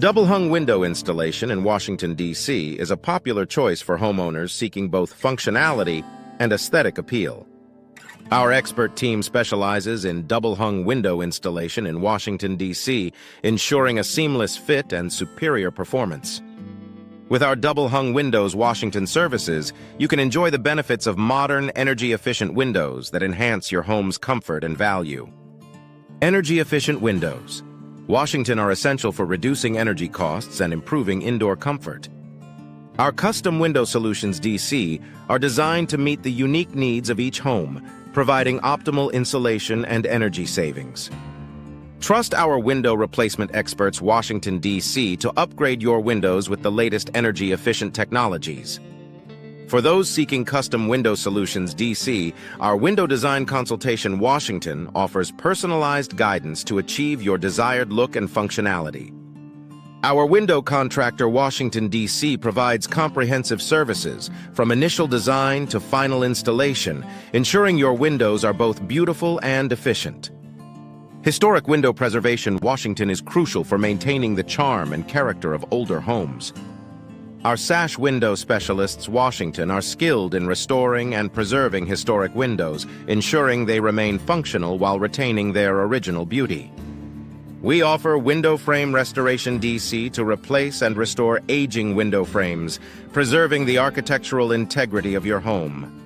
Double-hung window installation in Washington, D.C. is a popular choice for homeowners seeking both functionality and aesthetic appeal. Our expert team specializes in double-hung window installation in Washington, D.C., ensuring a seamless fit and superior performance. With our double-hung windows Washington services, you can enjoy the benefits of modern, energy-efficient windows that enhance your home's comfort and value. Energy-efficient windows. Washington are essential for reducing energy costs and improving indoor comfort. Our custom window solutions DC are designed to meet the unique needs of each home, providing optimal insulation and energy savings. Trust our window replacement experts Washington, D.C. to upgrade your windows with the latest energy-efficient technologies. For those seeking custom window solutions DC, our Window Design Consultation Washington offers personalized guidance to achieve your desired look and functionality. Our window contractor Washington, D.C. provides comprehensive services, from initial design to final installation, ensuring your windows are both beautiful and efficient. Historic window preservation Washington is crucial for maintaining the charm and character of older homes. Our sash window specialists Washington are skilled in restoring and preserving historic windows, ensuring they remain functional while retaining their original beauty. We offer window frame restoration DC to replace and restore aging window frames, preserving the architectural integrity of your home.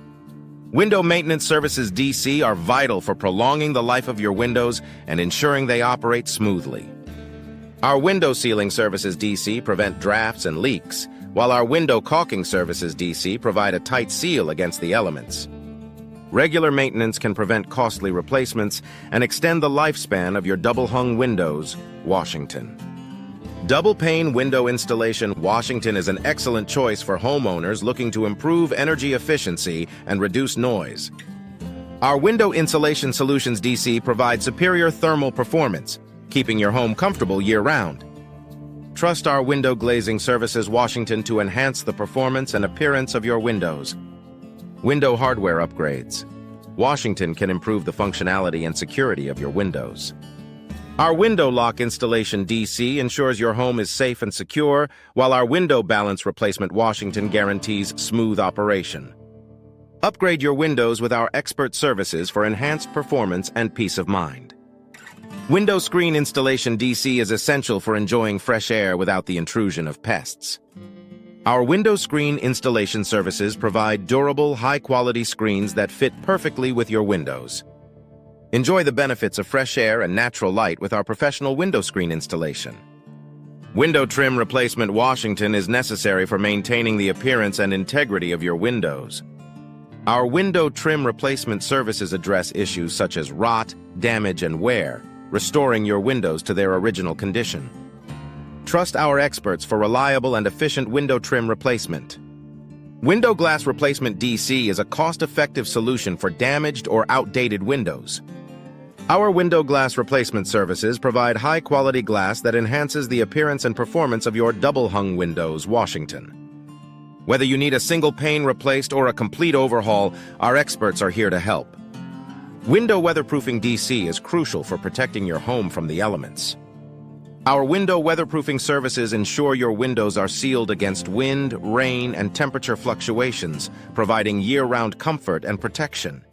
Window maintenance services DC are vital for prolonging the life of your windows and ensuring they operate smoothly. Our window sealing services DC prevent drafts and leaks, while our window caulking services DC provide a tight seal against the elements. Regular maintenance can prevent costly replacements and extend the lifespan of your double-hung windows, Washington. Double-pane window installation Washington is an excellent choice for homeowners looking to improve energy efficiency and reduce noise. Our window insulation solutions DC provide superior thermal performance, keeping your home comfortable year-round. Trust our window glazing services Washington to enhance the performance and appearance of your windows. Window hardware upgrades. Washington can improve the functionality and security of your windows. Our window lock installation DC ensures your home is safe and secure, while our window balance replacement Washington guarantees smooth operation. Upgrade your windows with our expert services for enhanced performance and peace of mind. Window screen installation DC is essential for enjoying fresh air without the intrusion of pests. Our window screen installation services provide durable, high-quality screens that fit perfectly with your windows. Enjoy the benefits of fresh air and natural light with our professional window screen installation. Window trim replacement Washington is necessary for maintaining the appearance and integrity of your windows. Our window trim replacement services address issues such as rot, damage, and wear, restoring your windows to their original condition. Trust our experts for reliable and efficient window trim replacement. Window glass replacement DC is a cost-effective solution for damaged or outdated windows. Our window glass replacement services provide high-quality glass that enhances the appearance and performance of your double-hung windows, Washington. Whether you need a single pane replaced or a complete overhaul, our experts are here to help. Window weatherproofing DC is crucial for protecting your home from the elements. Our window weatherproofing services ensure your windows are sealed against wind, rain, and temperature fluctuations, providing year-round comfort and protection.